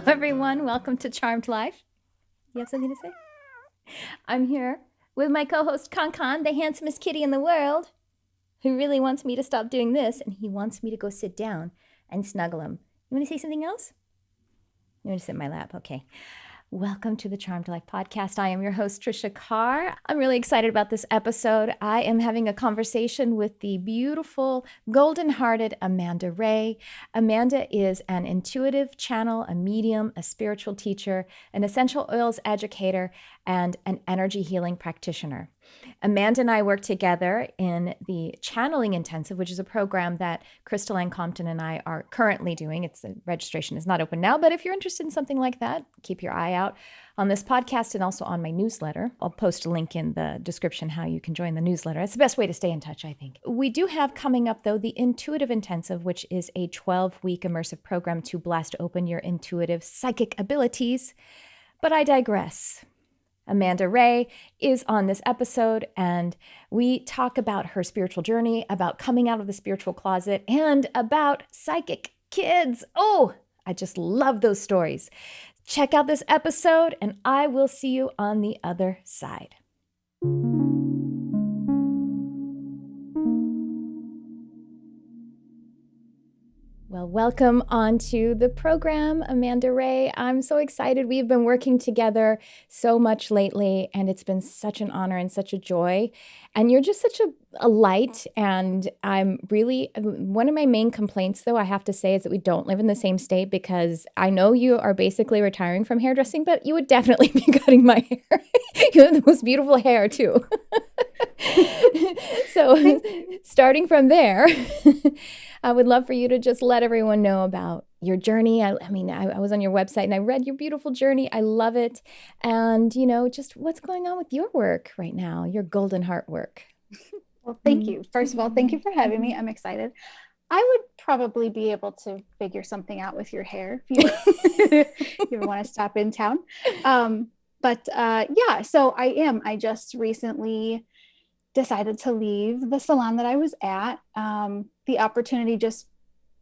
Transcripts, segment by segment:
everyone. Welcome to Charmed Life. You have something to say? I'm here with my co-host Con, the handsomest kitty in the world, who really wants me to stop doing this, and he wants me to go sit down and snuggle him. You want to say something else? You want to sit in my lap? Okay. Welcome to the Charmed Life podcast. I am your host, Tricia Carr. I'm really excited about this episode. I am having a conversation with the beautiful, golden-hearted Amanda Ray. Amanda is an intuitive channel, a medium, a spiritual teacher, an essential oils educator, and an energy healing practitioner. Amanda and I work together in the Channeling Intensive, which is a program that Crystal Anne Compton and I are currently doing. The registration is not open now, but if you're interested in something like that, keep your eye out on this podcast and also on my newsletter. I'll post a link in the description how you can join the newsletter. It's the best way to stay in touch, I think. We do have coming up, though, the Intuitive Intensive, which is a 12-week immersive program to blast open your intuitive psychic abilities. But I digress. Amanda Ray is on this episode, and we talk about her spiritual journey, about coming out of the spiritual closet, and about psychic kids. Oh, I just love those stories. Check out this episode, and I will see you on the other side. Well, welcome onto the program, Amanda Ray. I'm so excited. We've been working together so much lately, and it's been such an honor and such a joy. And you're just such a light, and I'm really, one of my main complaints, though, I have to say, is that we don't live in the same state, because I know you are basically retiring from hairdressing, but you would definitely be cutting my hair. You have the most beautiful hair, too. So starting from there, I would love for you to just let everyone know about your journey. I was on your website and I read your beautiful journey. I love it. And, just what's going on with your work right now, your golden heart work. Well, thank you. First of all, thank you for having me. I'm excited. I would probably be able to figure something out with your hair if you ever want to stop in town. So I am. I just recently decided to leave the salon that I was at. The opportunity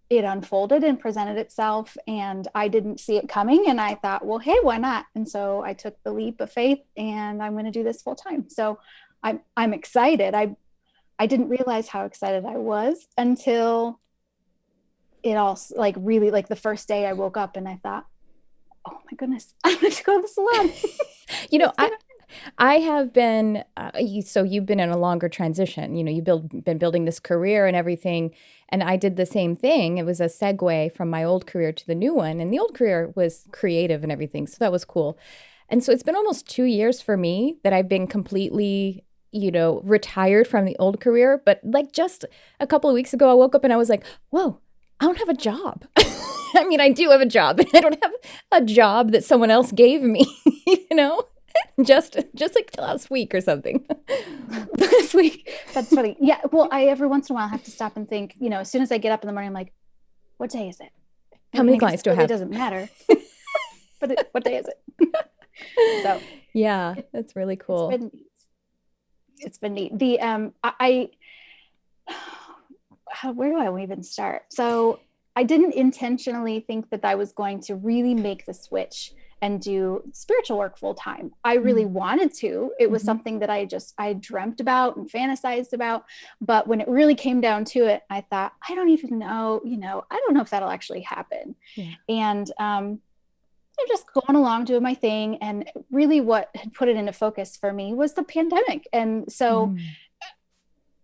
it unfolded and presented itself, and I didn't see it coming. And I thought, well, hey, why not? And so I took the leap of faith, and I'm going to do this full time. So I'm excited. I didn't realize how excited I was until it all really the first day I woke up and I thought, oh my goodness, I'm going to go to the salon. I have been, so you've been in a longer transition, you've been building this career and everything. And I did the same thing. It was a segue from my old career to the new one. And the old career was creative and everything. So that was cool. And so it's been almost 2 years for me that I've been completely, retired from the old career. But just a couple of weeks ago, I woke up and I was like, whoa, I don't have a job. I do have a job, but I don't have a job that someone else gave me, just like last week or something. This week. That's funny. Yeah. Well, I every once in a while have to stop and think, as soon as I get up in the morning, I'm like, what day is it? How many clients do I have? It doesn't matter. But what day is it? So yeah, that's really cool. It's been neat. Where do I even start? So I didn't intentionally think that I was going to really make the switch and do spiritual work full time. I really wanted to. It was something that I dreamt about and fantasized about. But when it really came down to it, I thought, I don't even know, I don't know if that'll actually happen. Yeah. And I'm just going along doing my thing. And really what had put it into focus for me was the pandemic. And so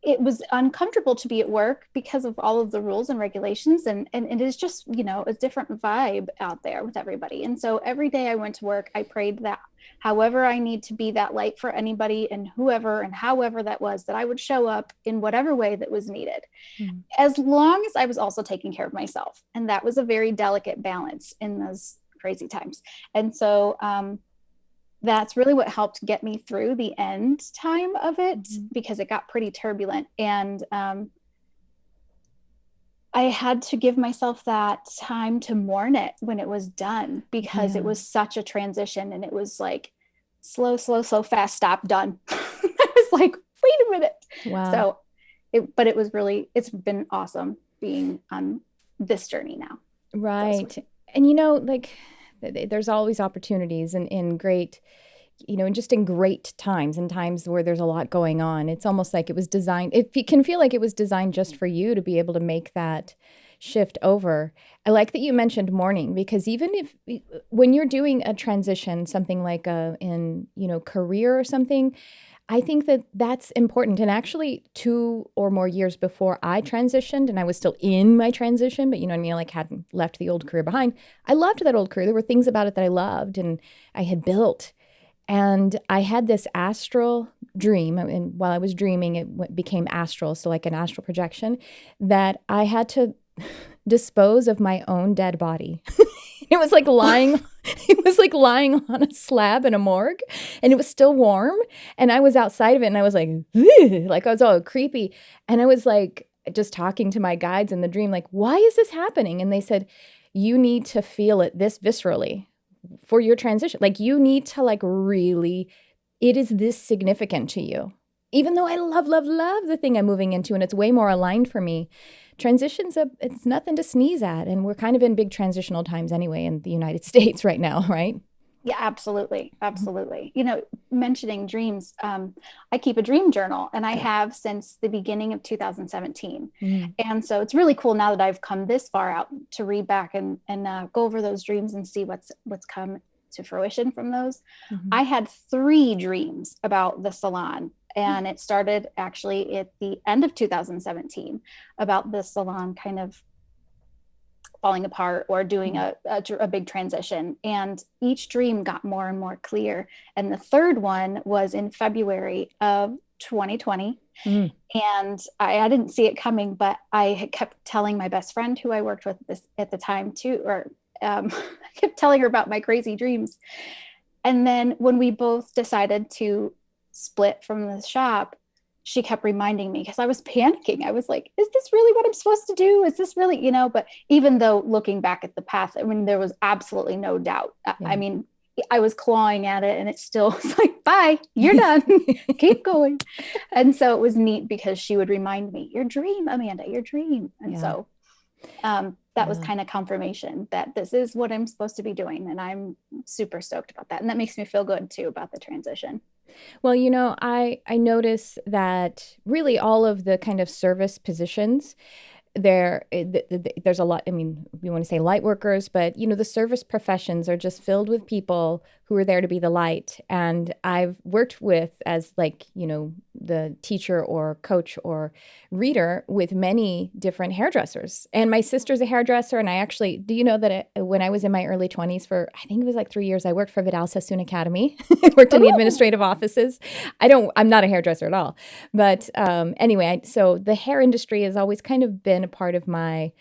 it was uncomfortable to be at work because of all of the rules and regulations. And it is just, a different vibe out there with everybody. And so every day I went to work, I prayed that however I need to be that light for anybody and whoever and however that was, that I would show up in whatever way that was needed, as long as I was also taking care of myself. And that was a very delicate balance in those crazy times. And so, that's really what helped get me through the end time of it, because it got pretty turbulent. And I had to give myself that time to mourn it when it was done, because it was such a transition, and it was like slow, fast, stop, done. I was like, wait a minute. Wow. So it's been awesome being on this journey now. Right. And there's always opportunities in great, and just in great times, in times where there's a lot going on. It's almost like it was designed, it can feel like it was designed just for you to be able to make that shift over. I like that you mentioned mourning, because even if, when you're doing a transition, something like in career or something, I think that that's important. And actually 2 or more years before I transitioned, and I was still in my transition, but you know what I mean? I like hadn't left the old career behind. I loved that old career. There were things about it that I loved and I had built. And I had this astral dream. And while I was dreaming, it became astral. So like an astral projection, that I had to dispose of my own dead body. It was like lying, it was like lying on a slab in a morgue, and it was still warm. And I was outside of it, and I was like, "Ugh," like I was all creepy. And I was like, just talking to my guides in the dream, like, why is this happening? And they said, you need to feel it this viscerally for your transition. Like you need to like really, it is this significant to you. Even though I love, love, love the thing I'm moving into, and it's way more aligned for me. Transitions, it's nothing to sneeze at. And we're kind of in big transitional times anyway in the United States right now, right? Yeah, absolutely. Absolutely. Mentioning dreams, I keep a dream journal, and I have since the beginning of 2017. And so it's really cool now that I've come this far out to read back and go over those dreams and see what's come to fruition from those. I had 3 dreams about the salon, and it started actually at the end of 2017 about the salon kind of falling apart or doing a big transition. And each dream got more and more clear. And the third one was in February of 2020. And I didn't see it coming, but I had kept telling my best friend who I worked with this at the time too, or I kept telling her about my crazy dreams. And then when we both decided to split from the shop, she kept reminding me, because I was panicking. I was like, is this really what I'm supposed to do? Is this really, but even though looking back at the path, I mean, there was absolutely no doubt. Yeah. I mean, I was clawing at it, and it still was like, bye, you're done, keep going. And so it was neat because she would remind me, your dream, Amanda, your dream. And so that was kind of confirmation that this is what I'm supposed to be doing. And I'm super stoked about that. And that makes me feel good too about the transition. Well, I notice that really all of the kind of service positions, there's a lot. I mean, we want to say light workers, but the service professions are just filled with people who are there to be the light. And I've worked with, as like, the teacher or coach or reader, with many different hairdressers. And my sister's a hairdresser. And I actually, do you know that when I was in my early 20s, for I think it was like 3 years, I worked for Vidal Sassoon Academy. I worked in the administrative offices. I'm not a hairdresser at all. But anyway, so the hair industry has always kind of been a part of my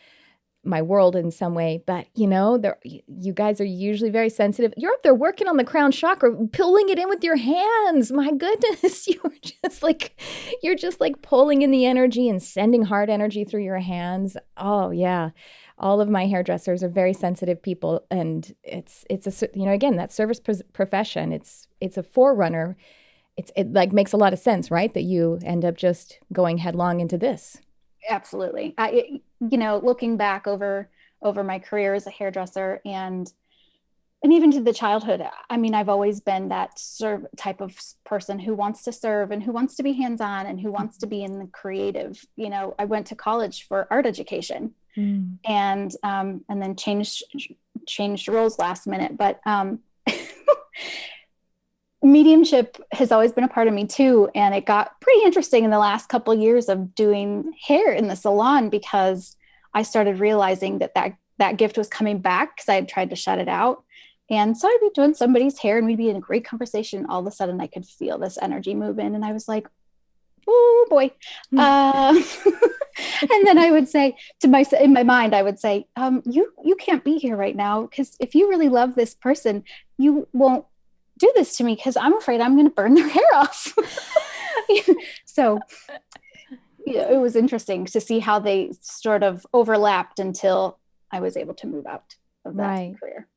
world in some way. But you guys are usually very sensitive. You're up there working on the crown chakra, pulling it in with your hands. My goodness, you're just like pulling in the energy and sending heart energy through your hands. Oh yeah, all of my hairdressers are very sensitive people, and it's again, that service profession. It's a forerunner. It like makes a lot of sense, right? That you end up just going headlong into this. Absolutely. Looking back over my career as a hairdresser and even to the childhood, I mean, I've always been that type of person who wants to serve and who wants to be hands-on and who wants to be in the creative. I went to college for art education and then changed roles last minute. But mediumship has always been a part of me too. And it got pretty interesting in the last couple of years of doing hair in the salon, because I started realizing that gift was coming back, because I had tried to shut it out. And so I'd be doing somebody's hair and we'd be in a great conversation. All of a sudden I could feel this energy move in, and I was like, oh boy. And then I would say in my mind, I would say, you can't be here right now, because if you really love this person, you won't do this to me, because I'm afraid I'm going to burn their hair off. So it was interesting to see how they sort of overlapped until I was able to move out of that career.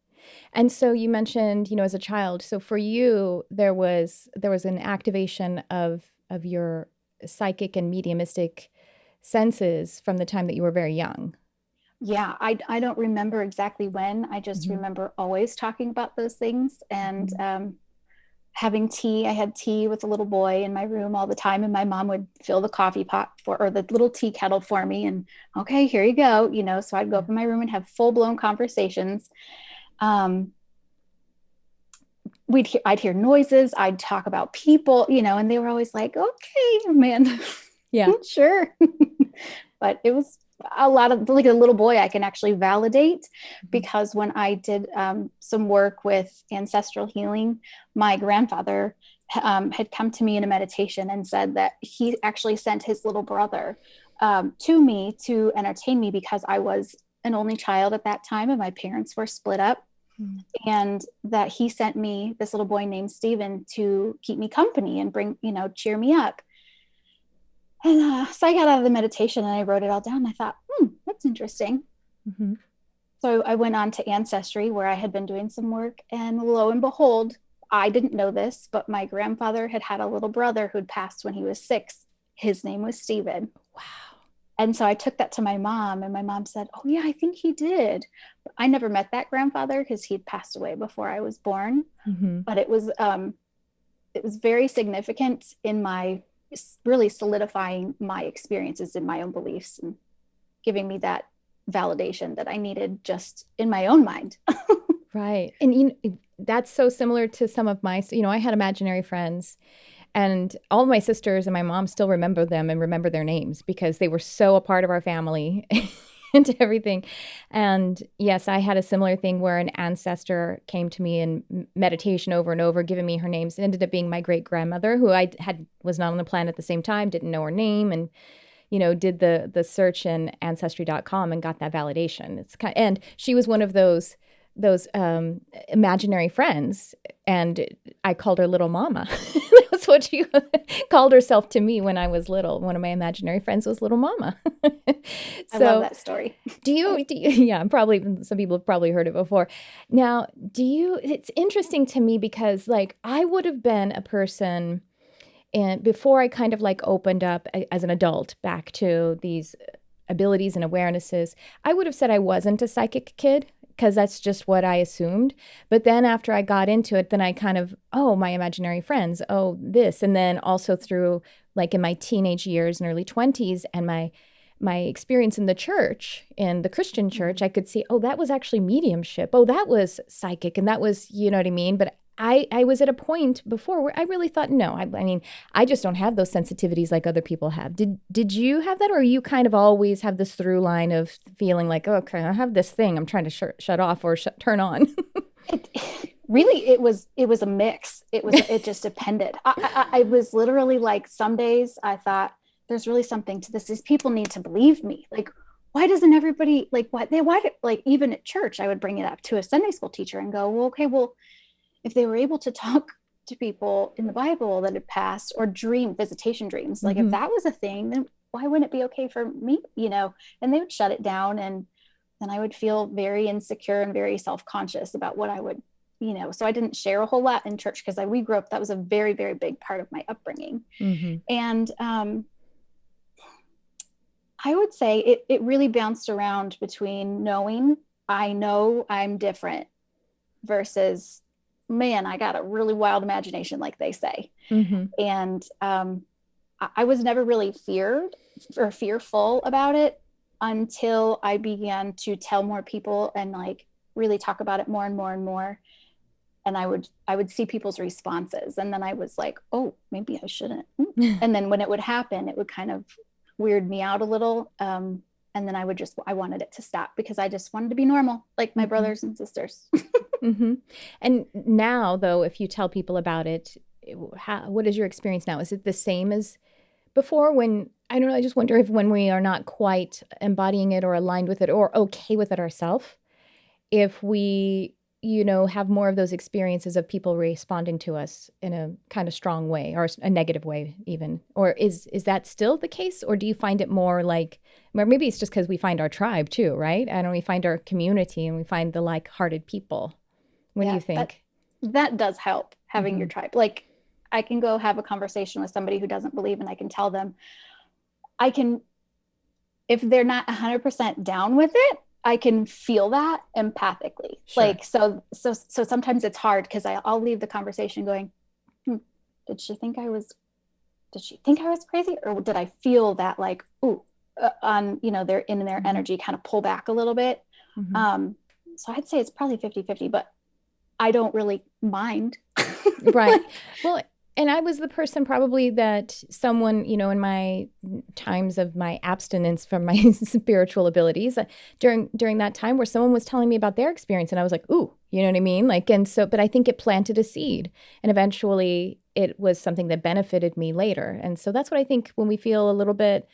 And so you mentioned, as a child, so for you, there was an activation of your psychic and mediumistic senses from the time that you were very young. Yeah, I don't remember exactly when. I just Mhm. remember always talking about those things and Mhm. having tea. I had tea with a little boy in my room all the time, and my mom would fill the coffee pot for or the little tea kettle for me. And okay, here you go. So I'd go Yeah. up in my room and have full blown conversations. Um, I'd hear noises. I'd talk about people, and they were always like, "Okay, man, Yeah. sure." But it was a lot of like a little boy I can actually validate Mhm. because when I did some work with ancestral healing, my grandfather had come to me in a meditation and said that he actually sent his little brother to me to entertain me because I was an only child at that time and my parents were split up, Mm. and that he sent me this little boy named Steven to keep me company and bring, cheer me up. And so I got out of the meditation and I wrote it all down. I thought, that's interesting. Mhm. So I went on to Ancestry where I had been doing some work. And lo and behold, I didn't know this, but my grandfather had had a little brother who'd passed when he was 6. His name was Steven. Wow. And so I took that to my mom, and my mom said, "Oh, yeah, I think he did." But I never met that grandfather because he'd passed away before I was born. Mhm. But it was very significant in my really solidifying my experiences in my own beliefs and giving me that validation that I needed just in my own mind. Right. And that's so similar to some of my, I had imaginary friends, and all of my sisters and my mom still remember them and remember their names because they were so a part of our family and everything. And yes, I had a similar thing where an ancestor came to me in meditation over and over, giving me her names. It ended up being my great grandmother, who I had was not on the planet at the same time, didn't know her name, and did the search in ancestry.com and got that validation. And she was one of those imaginary friends, and I called her Little Mama. That's what she called herself to me when I was little. One of my imaginary friends was Little Mama. I love So that story. yeah, probably some people have probably heard it before. Now, it's interesting to me because like I would have been a person, and before I kind of like opened up as an adult back to these abilities and awarenesses, I would have said I wasn't a psychic kid because that's just what I assumed. But then after I got into it, then I kind of, oh, my imaginary friends, oh, this. And then also through like in my teenage years and early 20s and my experience in the church, in the Christian church, I could see, oh, that was actually mediumship. Oh, that was psychic. And that was, you know what I mean? But I was at a point before where I really thought, no, I mean, I just don't have those sensitivities like other people have. Did you have that, or you kind of always have this through line of feeling like, oh, okay, I have this thing I'm trying to shut off or turn on? It, really, it was a mix. It just depended. I was literally like, some days I thought there's really something to this. These people need to believe me. Like, why doesn't everybody like what they why did, like even at church I would bring it up to a Sunday school teacher and go, well, okay, well, if they were able to talk to people in the Bible that had passed or dream visitation dreams, like if Mm-hmm. that was a thing, then why wouldn't it be okay for me? And they would shut it down, and then I would feel very insecure and very self-conscious about what I would, so I didn't share a whole lot in church because we grew up, that was a very, very big part of my upbringing. Mm-hmm. And I would say it really bounced around between knowing I know I'm different versus, man, I got a really wild imagination, like they say. Mm-hmm. And I was never really feared or fearful about it until I began to tell more people and like really talk about it more and more and more. And I would see people's responses, and then I was like, oh, maybe I shouldn't. And then when it would happen, it would kind of weird me out a little. And then I wanted it to stop because I just wanted to be normal, like my Mm-hmm. brothers and sisters. Mm-hmm. And now, though, if you tell people about it, what is your experience now? Is it the same as before? When I don't know, I just wonder if when we are not quite embodying it or aligned with it or okay with it ourselves, if we, have more of those experiences of people responding to us in a kind of strong way or a negative way even, or is that still the case? Or do you find it more like, or maybe it's just because we find our tribe too, right? And we find our community and we find the like-hearted people. What do you Yeah, that think? that does help, having your Mm-hmm. tribe. Like, I can go have a conversation with somebody who doesn't believe, and I can tell them, I can, if they're not 100% down with it, I can feel that empathically. Sure. Like, so sometimes it's hard because I'll leave the conversation going, did she think I was crazy? Or did I feel that like, on, they're in their energy kind of pull back a little bit. So I'd say it's probably 50-50, but I don't really mind. Right. Well, and I was the person probably that someone, in my times of my abstinence from my spiritual abilities, during that time where someone was telling me about their experience and I was like, ooh, you know what I mean? Like, and so, but I think it planted a seed and eventually it was something that benefited me later. And so that's what I think when we feel a little bit,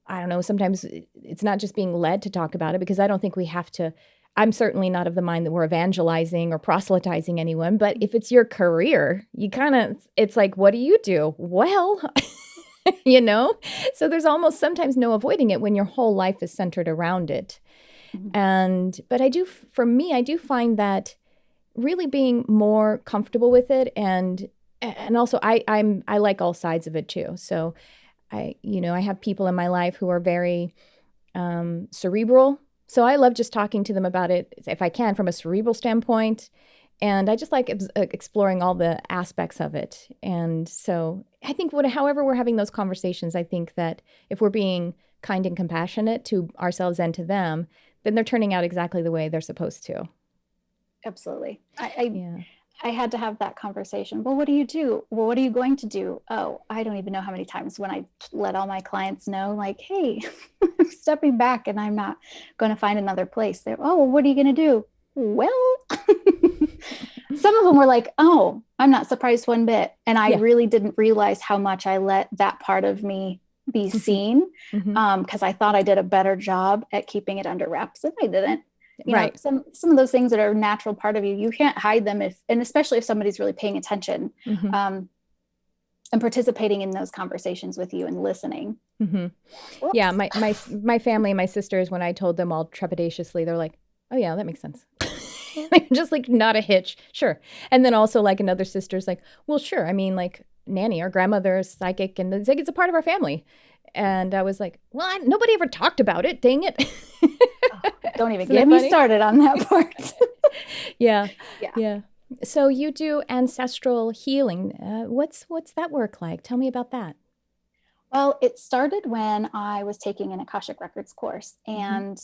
I don't know, sometimes it's not just being led to talk about it, because I don't think we have to. I'm certainly not of the mind that we're evangelizing or proselytizing anyone, but if it's your career, it's like, what do you do? Well, so there's almost sometimes no avoiding it when your whole life is centered around it. But I do find that really being more comfortable with it. And also I like all sides of it too. So I have people in my life who are very cerebral. So I love just talking to them about it, if I can, from a cerebral standpoint. And I just like exploring all the aspects of it. And so I think however we're having those conversations, I think that if we're being kind and compassionate to ourselves and to them, then they're turning out exactly the way they're supposed to. Absolutely. I had to have that conversation. Well, what do you do? Well, what are you going to do? Oh, I don't even know how many times when I let all my clients know, like, hey, I'm stepping back and I'm not going to find another place. They're, oh, well, what are you going to do? Well, some of them were like, oh, I'm not surprised one bit. And I really didn't realize how much I let that part of me be seen, because I thought I did a better job at keeping it under wraps, and I didn't. You know, some of those things that are a natural part of you can't hide them, and especially if somebody's really paying attention, and participating in those conversations with you and listening. Yeah. My family and my sisters, when I told them all trepidatiously, they're like, oh yeah, that makes sense. They're just like, not a hitch. Sure. And then also like another sister's like, well, sure. I mean, like Nanny, our grandmother, is psychic, and it's like, it's a part of our family. And I was like, well, nobody ever talked about it. Dang it. Don't even get me started on that part. Yeah. So you do ancestral healing. What's that work like? Tell me about that. Well, it started when I was taking an Akashic Records course. And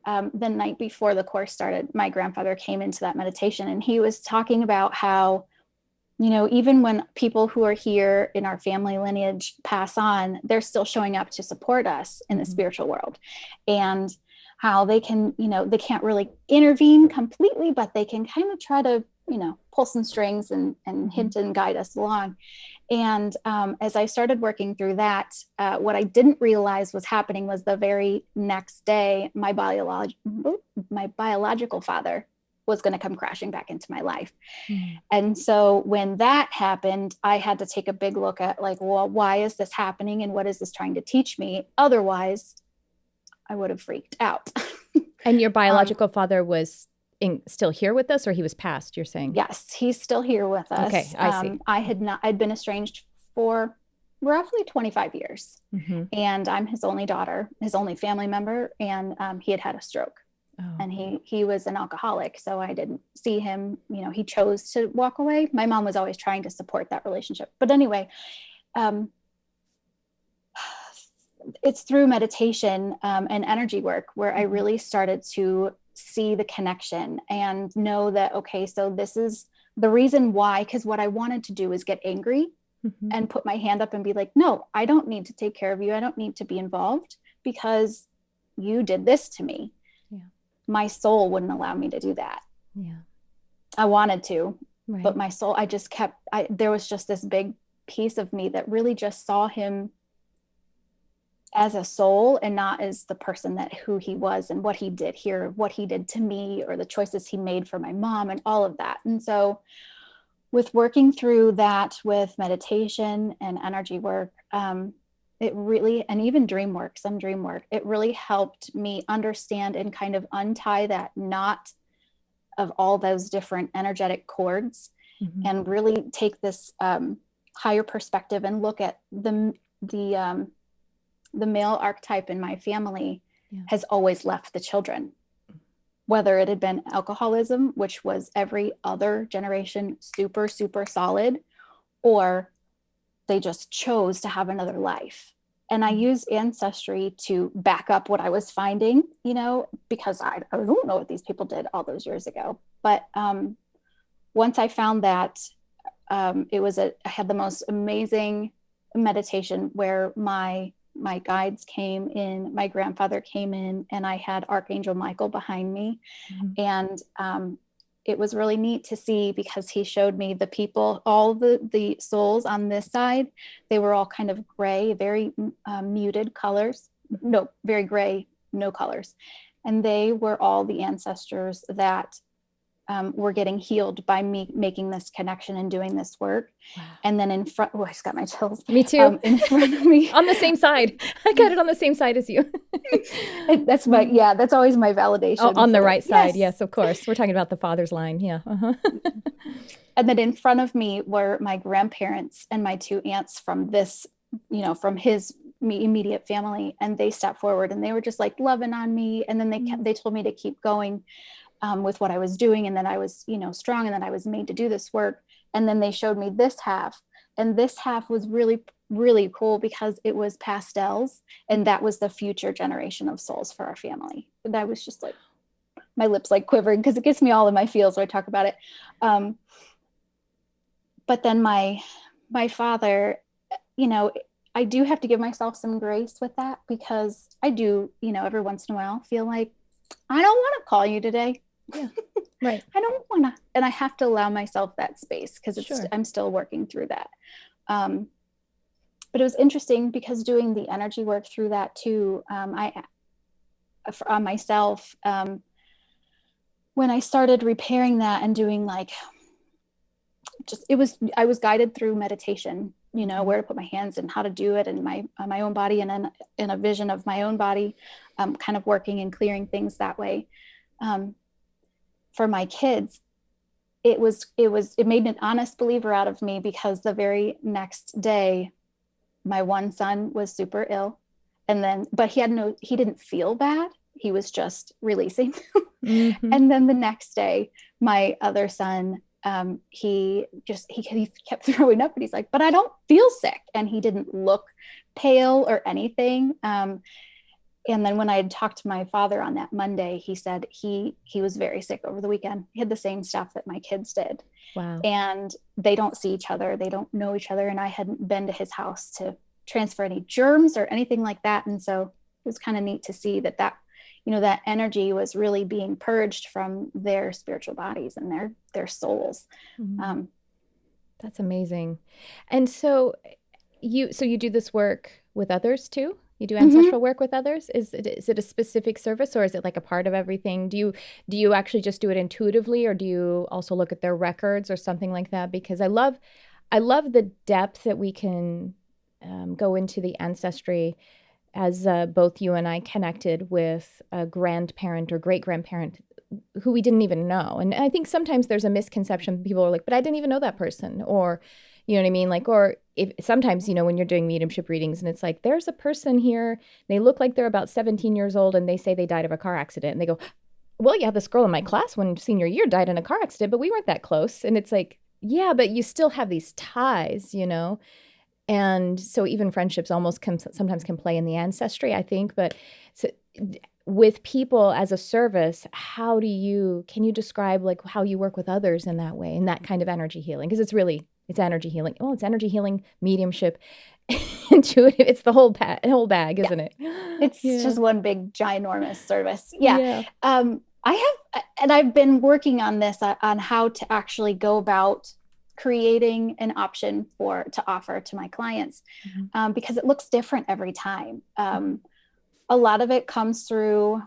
the night before the course started, my grandfather came into that meditation, and he was talking about how, even when people who are here in our family lineage pass on, they're still showing up to support us in the spiritual world. And how they can, they can't really intervene completely, but they can kind of try to, pull some strings and hint and guide us along. And as I started working through that, what I didn't realize was happening was the very next day, my biological father was going to come crashing back into my life. And so when that happened, I had to take a big look at like, well, why is this happening? And what is this trying to teach me? Otherwise, I would have freaked out. And your biological father was still here with us, or he was passed, you're saying? Yes, he's still here with us. Okay, I see. I'd been estranged for roughly 25 years. And I'm his only daughter, his only family member. And he had a stroke. And he was an alcoholic. So I didn't see him, he chose to walk away. My mom was always trying to support that relationship. But anyway, it's through meditation and energy work where I really started to see the connection and know that, okay, so this is the reason why, because what I wanted to do is get angry and put my hand up and be like, no, I don't need to take care of you. I don't need to be involved because you did this to me. My soul wouldn't allow me to do that. I wanted to, but my soul, there was just this big piece of me that really just saw him as a soul and not as the person who he was and what he did here, what he did to me, or the choices he made for my mom and all of that. And so with working through that with meditation and energy work, it really, and even some dream work, it really helped me understand and kind of untie that knot of all those different energetic cords and really take this higher perspective and look at the male archetype in my family has always left the children. whether it had been alcoholism, which was every other generation super, super solid, or they just chose to have another life. And I used ancestry to back up what I was finding, you know, because I don't know what these people did all those years ago. But once I found that, I had the most amazing meditation where my guides came in, my grandfather came in, and I had Archangel Michael behind me. And it was really neat to see, because he showed me the people, all the souls on this side, they were all kind of gray, very muted colors. No, very gray, no colors. And they were all the ancestors that were getting healed by me making this connection and doing this work. Wow. And then in front, I just got my chills. Me too. In front of me. On the same side. I got it on the same side as you. That's always my validation. Oh, on the right side. Yes, of course. We're talking about the father's line. Yeah. Uh-huh. And then in front of me were my grandparents and my two aunts from this, you know, from his immediate family. And they stepped forward and they were just like loving on me. And then they told me to keep going with what I was doing, and that I was, you know, strong, and that I was made to do this work. And then they showed me this half, and this half was really, really cool because it was pastels, and that was the future generation of souls for our family. And I was just like, my lips like quivering because it gets me all in my feels when I talk about it. But then my father, you know, I do have to give myself some grace with that, because I do, you know, every once in a while feel like, I don't want to call you today. Yeah, right. I don't want to, and I have to allow myself that space, because Sure. I'm still working through that. But it was interesting because doing the energy work through that too, on myself, when I started repairing that and doing like, I was guided through meditation, you know, where to put my hands and how to do it, and my own body, and then in a vision of my own body, kind of working and clearing things that way. For my kids, it made an honest believer out of me, because the very next day, my one son was super ill, but he didn't feel bad. He was just releasing. Mm-hmm. And then the next day, my other son, he kept throwing up, and he's like, but I don't feel sick. And he didn't look pale or anything. And then when I had talked to my father on that Monday, he said he was very sick over the weekend. He had the same stuff that my kids did. Wow. And they don't see each other. They don't know each other. And I hadn't been to his house to transfer any germs or anything like that. And so it was kind of neat to see that, you know, that energy was really being purged from their spiritual bodies and their souls. Mm-hmm. That's amazing. And so you do this work with others too? You do ancestral work with others? Is it a specific service, or is it like a part of everything? Do you actually just do it intuitively, or do you also look at their records or something like that? Because I love the depth that we can go into the ancestry, as both you and I connected with a grandparent or great-grandparent who we didn't even know. And I think sometimes there's a misconception. People are like, but I didn't even know that person, or you know what I mean? Like, or if sometimes, you know, when you're doing mediumship readings and it's like, there's a person here, they look like they're about 17 years old and they say they died of a car accident. And they go, well, yeah, this girl in my class when senior year died in a car accident, but we weren't that close. And it's like, yeah, but you still have these ties, you know? And so even friendships almost sometimes can play in the ancestry, I think. But so, with people as a service, can you describe like how you work with others in that way, in that kind of energy healing? Because it's energy healing. Oh, it's energy healing, mediumship, intuitive. It's the whole bag, isn't it? It's just one big ginormous service. Yeah. I've been working on this, on how to actually go about creating an option to offer to my clients, because it looks different every time. A lot of it comes through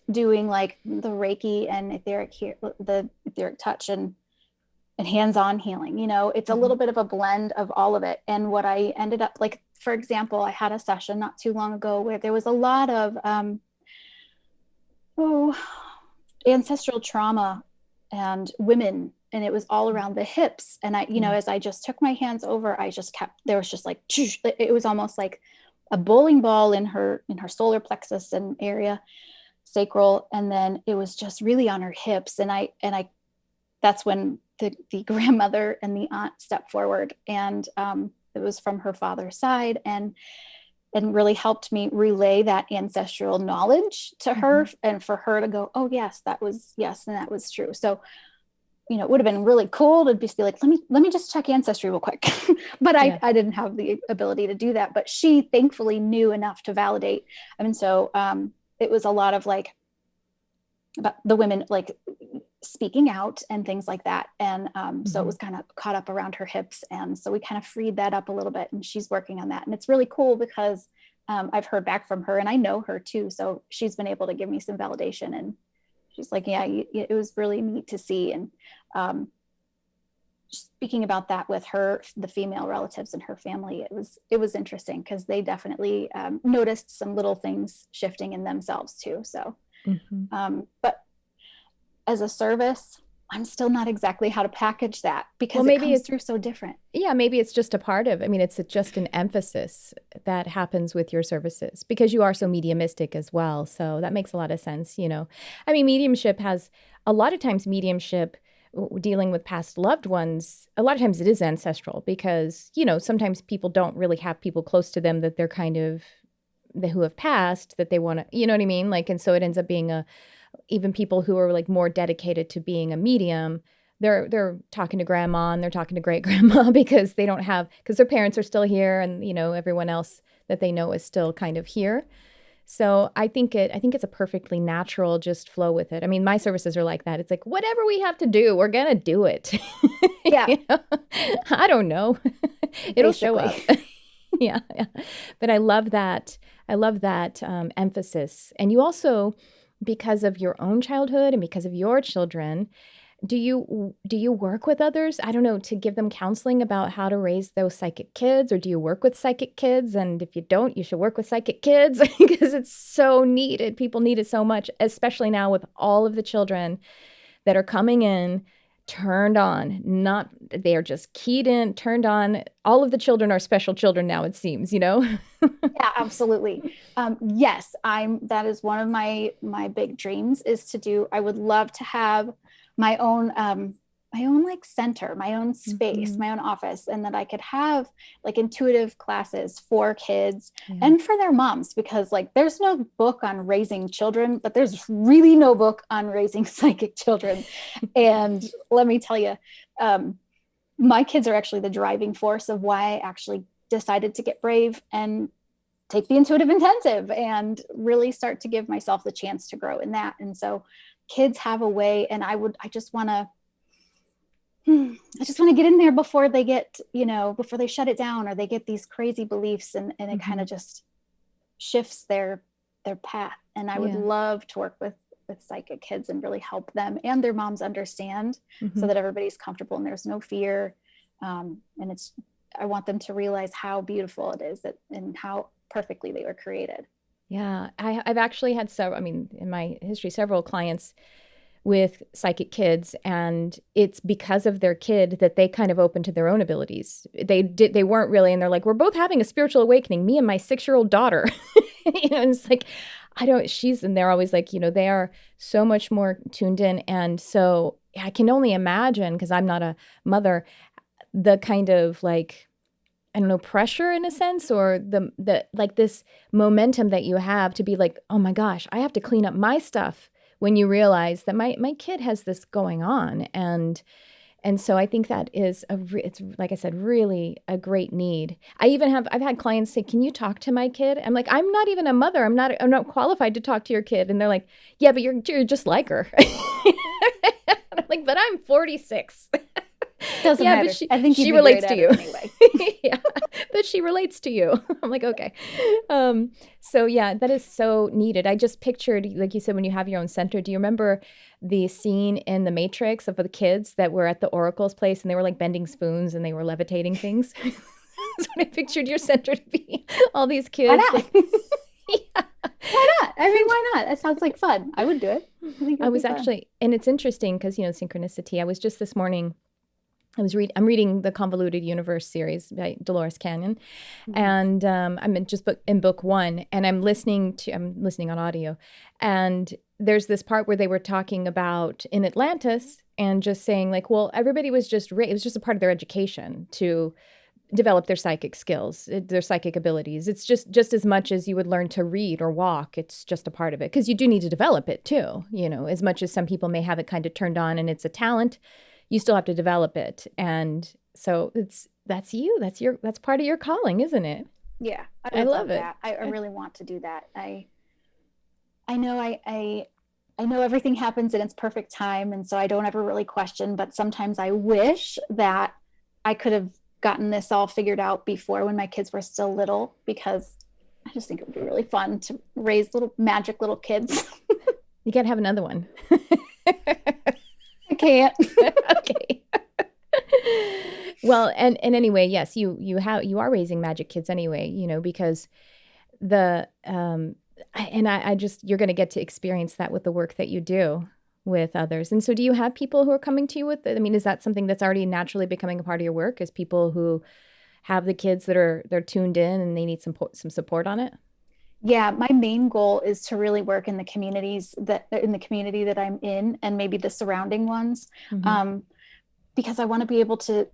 doing like the Reiki and the etheric touch and hands-on healing. You know, it's a little bit of a blend of all of it. And what I ended up, like, for example, I had a session not too long ago where there was a lot of ancestral trauma and women, and it was all around the hips. And I, you know, as I just took my hands over, there was just like, it was almost like a bowling ball in her solar plexus and area. sacral, and then it was just really on her hips. And I that's when the grandmother and the aunt stepped forward, and it was from her father's side, and really helped me relay that ancestral knowledge to her, and for her to go, oh yes, that was yes, and that was true. So, you know, it would have been really cool to just be like, let me just check ancestry real quick. But I didn't have the ability to do that. But she thankfully knew enough to validate. I mean, so it was a lot of like about the women like speaking out and things like that. And so it was kind of caught up around her hips. And so we kind of freed that up a little bit, and she's working on that. And it's really cool because I've heard back from her, and I know her too. So she's been able to give me some validation, and she's like, yeah, it was really neat to see. And speaking about that with her, the female relatives and her family, it was interesting because they definitely noticed some little things shifting in themselves too. So, but as a service, I'm still not exactly how to package that, because maybe it comes through so different. Yeah, maybe it's just a part of, I mean, it's just an emphasis that happens with your services because you are so mediumistic as well. So that makes a lot of sense, you know. I mean, mediumship has, a lot of times mediumship dealing with past loved ones, a lot of times it is ancestral because, you know, sometimes people don't really have people close to them that they're kind of, who have passed that they want to, you know what I mean? Like, and so it ends up being even people who are like more dedicated to being a medium, they're talking to grandma and they're talking to great grandma because they don't have, because their parents are still here and, you know, everyone else that they know is still kind of here. So I think it's a perfectly natural just flow with it. I mean, my services are like that. It's like, whatever we have to do, we're going to do it. Yeah. You know? I don't know. It'll show up. Yeah. But I love that. I love that emphasis. And you also, because of your own childhood and because of your children, do you work with others? I don't know, to give them counseling about how to raise those psychic kids, or do you work with psychic kids? And if you don't, you should work with psychic kids because it's so needed. People need it so much, especially now with all of the children that are coming in turned on, not, they are just keyed in, turned on. All of the children are special children now, it seems, you know? Yeah, absolutely. Yes, that is one of my big dreams is to do, I would love to have my own like center, my own space, my own office, and that I could have like intuitive classes for kids and for their moms, because like there's no book on raising children, but there's really no book on raising psychic children. And let me tell you, my kids are actually the driving force of why I actually decided to get brave and take the intuitive intensive and really start to give myself the chance to grow in that. And so kids have a way, and I just want to get in there before they get, you know, before they shut it down or they get these crazy beliefs, and it kind of just shifts their path. And I would love to work with psychic kids and really help them and their moms understand so that everybody's comfortable and there's no fear. And I want them to realize how beautiful it is and how perfectly they were created. Yeah, I've actually had several, I mean, in my history, several clients with psychic kids, and it's because of their kid that they kind of opened to their own abilities. They weren't really, and they're like, we're both having a spiritual awakening, me and my 6-year-old daughter. You know, and it's like, and they're always like, you know, they are so much more tuned in. And so I can only imagine, because I'm not a mother, the kind of like, I don't know, pressure in a sense, or the like this momentum that you have to be like, oh my gosh, I have to clean up my stuff when you realize that my kid has this going on. And so I think that is it's like I said, really a great need. I've had clients say, can you talk to my kid? I'm like, I'm not even a mother. I'm not qualified to talk to your kid. And they're like, yeah, but you're just like her. I'm like, but I'm 46. Doesn't matter. But I think she relates to you anyway. Yeah, but she relates to you. I'm like, okay. So yeah, that is so needed. I just pictured, like you said, when you have your own center, do you remember the scene in The Matrix of the kids that were at the Oracle's place and they were like bending spoons and they were levitating things? That's what I pictured your center to be. All these kids. Why not? Like, yeah. Why not? I mean, why not? It sounds like fun. I would do it. I was actually, and it's interesting because, you know, synchronicity. I was just this morning I'm reading the Convoluted Universe series by Dolores Cannon, and I'm in book 1, and I'm listening on audio, and there's this part where they were talking about in Atlantis and just saying like, well, everybody was it was just a part of their education to develop their psychic skills, their psychic abilities. It's just as much as you would learn to read or walk. It's just a part of it, because you do need to develop it too. As much as some people may have it kind of turned on and it's a talent, you still have to develop it. And so that's part of your calling, isn't it? Yeah, I love it. that. I really want to do that. I know I know everything happens in its perfect time, and so I don't ever really question, but sometimes I wish that I could have gotten this all figured out before, when my kids were still little, because I just think it would be really fun to raise magic little kids. You got to have another one. I can't. Okay. Well, and anyway, yes, you are raising magic kids anyway, because you're going to get to experience that with the work that you do with others. And so do you have people who are coming to you with it? I mean, is that something that's already naturally becoming a part of your work, is people who have the kids that they're tuned in and they need some support on it? Yeah, my main goal is to really work in the community that I'm in, and maybe the surrounding ones. Because I want to be able to,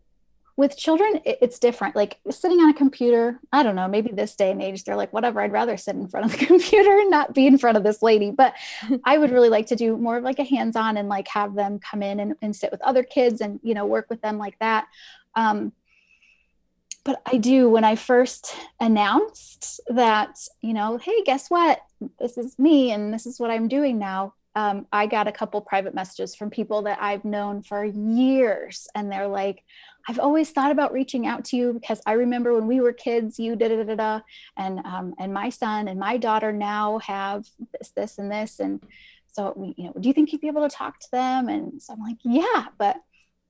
with children, it's different. Like sitting on a computer, I don't know, maybe this day and age, they're like, whatever, I'd rather sit in front of the computer and not be in front of this lady. But I would really like to do more of like a hands-on, and like have them come in and sit with other kids and, work with them like that. But I do, when I first announced that, hey, guess what? This is me and this is what I'm doing now. I got a couple private messages from people that I've known for years. And they're like, I've always thought about reaching out to you, because I remember when we were kids, you da-da-da-da, and my son and my daughter now have this, and this. And so, do you think you'd be able to talk to them? And so I'm like, yeah, but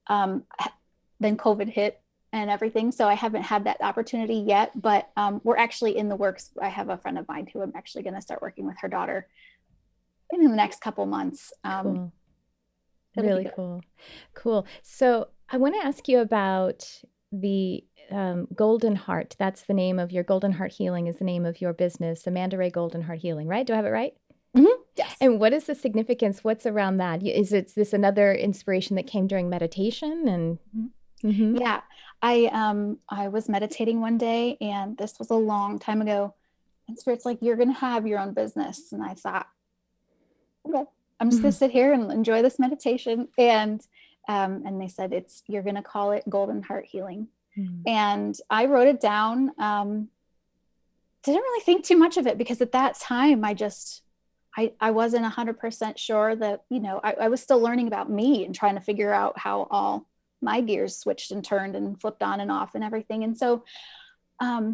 then COVID hit and everything. So I haven't had that opportunity yet, but we're actually in the works. I have a friend of mine who I'm actually going to start working with her daughter in the next couple months. Cool. Really cool. So I want to ask you about the Golden Heart. That's the name of your Golden Heart Healing, is the name of your business, Amanda Ray Golden Heart Healing, right? Do I have it right? Mm-hmm. Yes. And what is the significance? What's around that? Is this another inspiration that came during meditation? And yeah, I was meditating one day, and this was a long time ago, and Spirit's like, you're going to have your own business. And I thought, okay, I'm just going to sit here and enjoy this meditation. And they said, you're going to call it Golden Heart Healing. And I wrote it down. Didn't really think too much of it, because at that time I wasn't 100% sure that, I was still learning about me and trying to figure out how all my gears switched and turned and flipped on and off and everything. And so I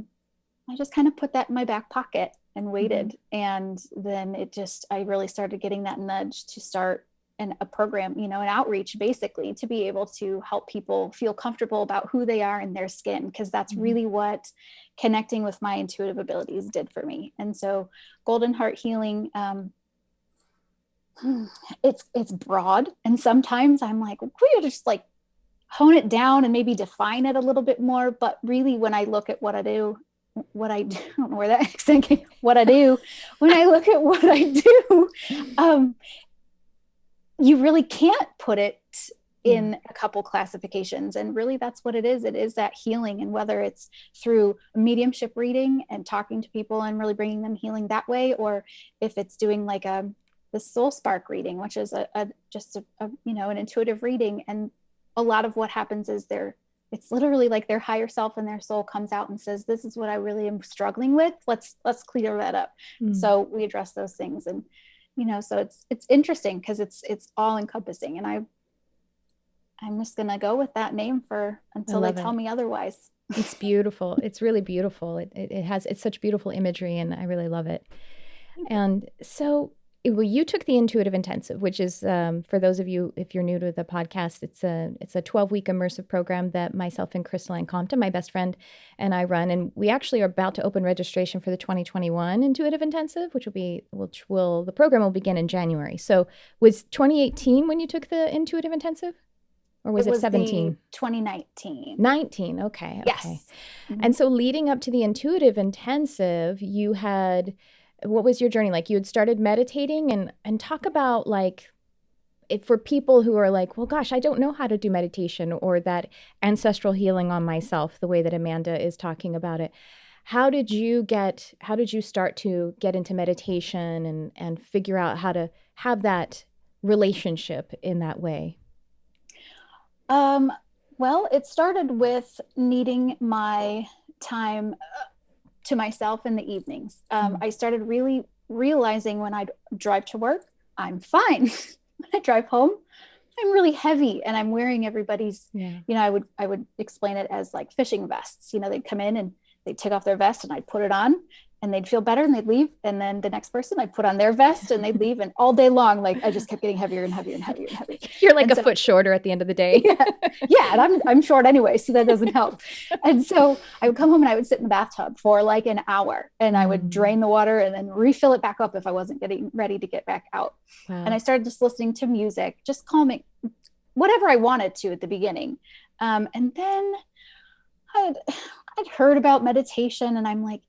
just kind of put that in my back pocket and waited. And then I really started getting that nudge to start a program, an outreach, basically, to be able to help people feel comfortable about who they are in their skin, because that's really what connecting with my intuitive abilities did for me. And so Golden Heart Healing, it's broad. And sometimes I'm like, we just like hone it down and maybe define it a little bit more. But really, when I look at what I do, when I look at what I do, you really can't put it in a couple classifications. And really, that's what it is. It is that healing. And whether it's through mediumship reading and talking to people and really bringing them healing that way, or if it's doing like the soul spark reading, which is an intuitive reading. And a lot of what happens is it's literally like their higher self and their soul comes out and says, this is what I really am struggling with. Let's clear that up. So we address those things. And, so it's interesting, because it's all encompassing. And I'm just going to go with that name until they tell me otherwise. It's beautiful. It's really beautiful. It's such beautiful imagery, and I really love it. And so, well, you took the Intuitive Intensive, which is, for those of you, if you're new to the podcast, it's a 12-week immersive program that myself and Crystal Anne Compton, my best friend, and I run. And we actually are about to open registration for the 2021 Intuitive Intensive, the program will begin in January. So was 2018 when you took the Intuitive Intensive? Or was it 17? The 2019. 19. Okay. Yes. And so leading up to the intuitive intensive, you had, what was your journey like? You had started meditating, and talk about like, for people who are like, well, gosh, I don't know how to do meditation or that ancestral healing on myself, the way that Amanda is talking about it. How did you start to get into meditation and figure out how to have that relationship in that way? Well, it started with needing my time to myself in the evenings. I started really realizing when I'd drive to work, I'm fine. When I drive home, I'm really heavy and I'm wearing everybody's, I would explain it as like fishing vests. They'd come in and they'd take off their vest and I'd put it on and they'd feel better and they'd leave. And then the next person, I'd put on their vest and they'd leave. And all day long, like I just kept getting heavier and heavier and heavier and heavier. You're like a foot shorter at the end of the day. Yeah. And I'm short anyway, so that doesn't help. And so I would come home and I would sit in the bathtub for like an hour and I would drain the water and then refill it back up if I wasn't getting ready to get back out. Wow. And I started just listening to music, just calming, whatever I wanted to at the beginning. And then I'd heard about meditation and I'm like,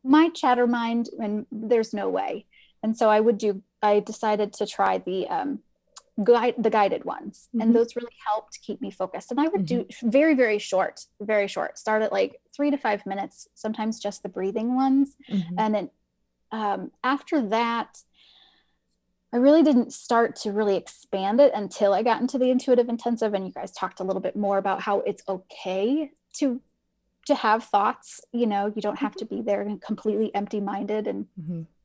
my chatter mind, and there's no way. And so I decided to try the guided ones. And those really helped keep me focused. And I would do very, very short, start at like 3 to 5 minutes, sometimes just the breathing ones. And then after that, I really didn't start to really expand it until I got into the intuitive intensive. And you guys talked a little bit more about how it's okay to have thoughts, you don't have to be there and completely empty-minded. And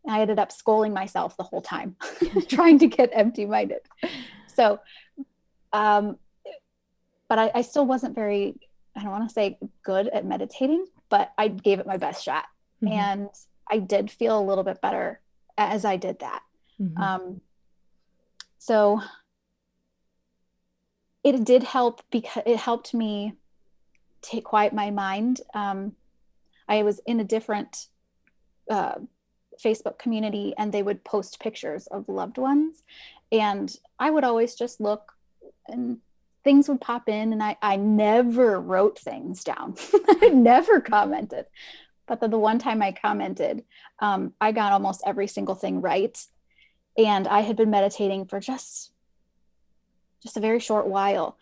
I ended up scolding myself the whole time, trying to get empty-minded. So, but I still wasn't very, I don't want to say good at meditating, but I gave it my best shot. And I did feel a little bit better as I did that. So it did help because it helped me to quiet my mind. I was in a different Facebook community and they would post pictures of loved ones. And I would always just look and things would pop in and I never wrote things down. I never commented. But the one time I commented, I got almost every single thing right. And I had been meditating for just a very short while.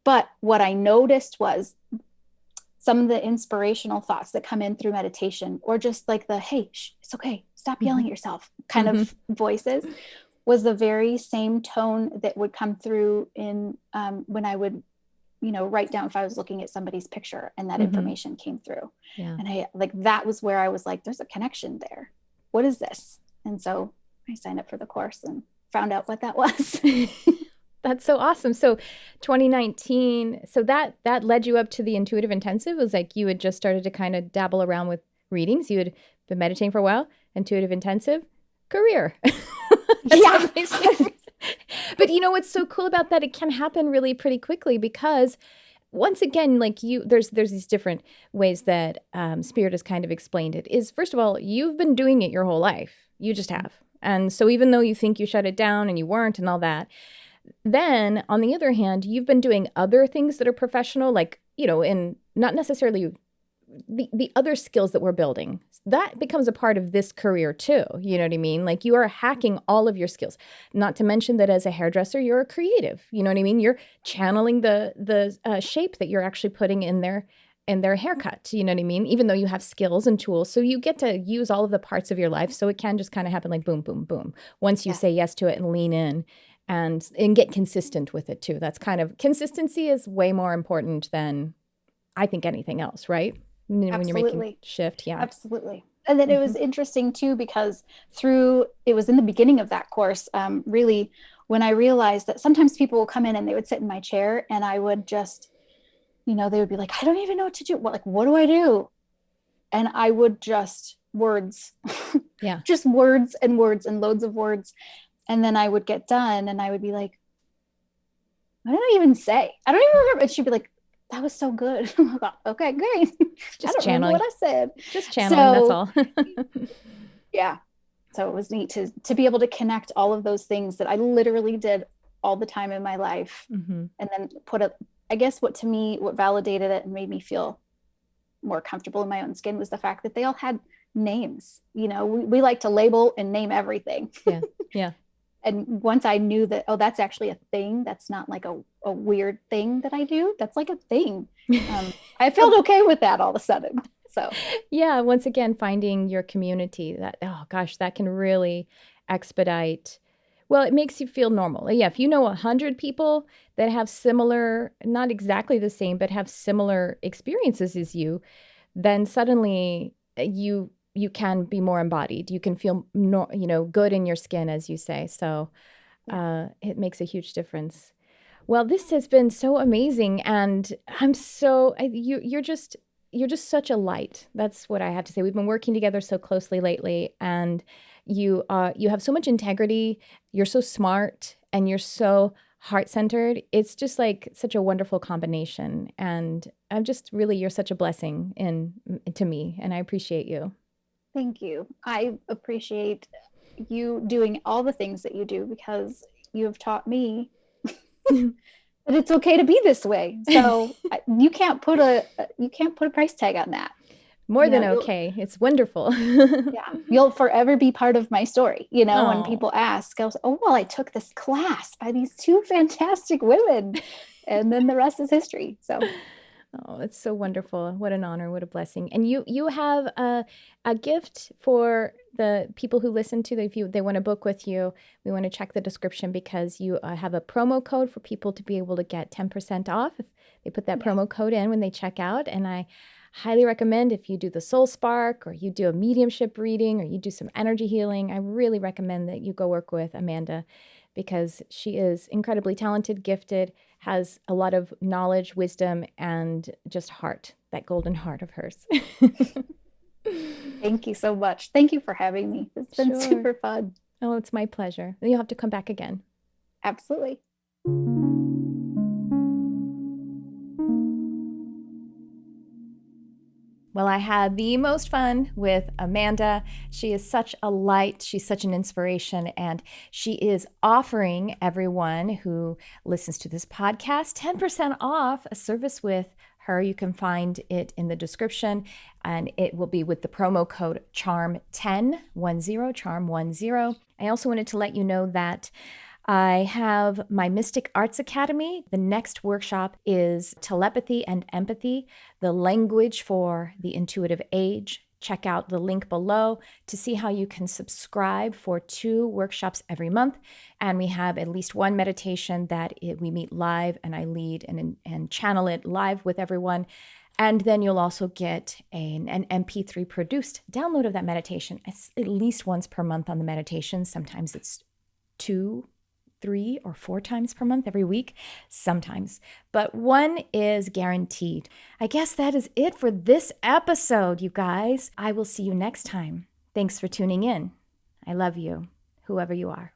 But what I noticed was some of the inspirational thoughts that come in through meditation, or just like the, hey, it's okay, stop yelling at yourself kind of voices, was the very same tone that would come through in when I would, write down if I was looking at somebody's picture and that information came through. Yeah. And I that was where I was like, there's a connection there. What is this? And so I signed up for the course and found out what that was. That's so awesome. So 2019, so that led you up to the intuitive intensive. It was like you had just started to kind of dabble around with readings. You had been meditating for a while, intuitive intensive, career. Yeah. But what's so cool about that? It can happen really pretty quickly because once again, like there's these different ways that Spirit has kind of explained it. Is first of all, you've been doing it your whole life. You just have. And so even though you think you shut it down and you weren't and all that, then on the other hand, you've been doing other things that are professional, like, in not necessarily the other skills that we're building. That becomes a part of this career too. You know what I mean? Like you are hacking all of your skills, not to mention that as a hairdresser, you're a creative. You know what I mean? You're channeling the shape that you're actually putting in their haircut. You know what I mean? Even though you have skills and tools. So you get to use all of the parts of your life. So it can just kind of happen like boom, boom, boom. Once you say yes to it and lean in and get consistent with it too. That's kind of, consistency is way more important than I think anything else, right? When you're making a shift. Yeah, absolutely. And then it was interesting too, because it was in the beginning of that course, really, when I realized that sometimes people will come in and they would sit in my chair and I would just, they would be like, I don't even know what to do. What do I do? And I would just words, just words and words and loads of words. And then I would get done and I would be like, what did I even say? I don't even remember. And she'd be like, that was so good. I'm like, okay, great. Just I don't remember what I said. Just channeling, that's all. Yeah. So it was neat to be able to connect all of those things that I literally did all the time in my life. Mm-hmm. And then I guess what validated it and made me feel more comfortable in my own skin was the fact that they all had names. You know, we like to label and name everything. Yeah. Yeah. And once I knew that, oh, that's actually a thing. That's not like a weird thing that I do. That's like a thing. I felt okay with that all of a sudden. So yeah, once again, finding your community that, oh gosh, that can really expedite. Well, it makes you feel normal. Yeah, if you know 100 people that have similar, not exactly the same, but have similar experiences as you, then suddenly you can be more embodied. You can feel good in your skin, as you say. So it makes a huge difference. Well, this has been so amazing, and you're just such a light. That's what I have to say. We've been working together so closely lately, and you have so much integrity. You're so smart, and you're so heart-centered. It's just like such a wonderful combination, and you're such a blessing to me, and I appreciate you. Thank you. I appreciate you doing all the things that you do, because you have taught me that it's okay to be this way. So you can't put a price tag on that. More than okay. It's wonderful. Yeah. You'll forever be part of my story. You know, when people ask, I was, oh, well, I took this class by these two fantastic women, and then the rest is history. So. Oh, it's so wonderful. What an honor. What a blessing. And you have a gift for the people who listen to if they want to book with you. We want to check the description, because you have a promo code for people to be able to get 10% off if they put that promo code in when they check out. And I highly recommend, if you do the Soul Spark, or you do a mediumship reading, or you do some energy healing, I really recommend that you go work with Amanda, because she is incredibly talented, gifted, has a lot of knowledge, wisdom, and just heart, that golden heart of hers. Thank you so much. Thank you for having me. It's been super fun. Oh, it's my pleasure. You'll have to come back again. Absolutely. Well, I had the most fun with Amanda. She is such a light. She's such an inspiration. And she is offering everyone who listens to this podcast 10% off a service with her. You can find it in the description, and it will be with the promo code CHARM10, CHARM10. I also wanted to let you know that I have my Mystic Arts Academy. The next workshop is Telepathy and Empathy, the language for the intuitive age. Check out the link below to see how you can subscribe for 2 workshops every month. And we have at least one meditation that we meet live, and I lead and channel it live with everyone. And then you'll also get an MP3 produced download of that meditation. It's at least once per month on the meditation. Sometimes it's 2, 3, or 4 times per month, every week, sometimes. But one is guaranteed. I guess that is it for this episode, you guys. I will see you next time. Thanks for tuning in. I love you, whoever you are.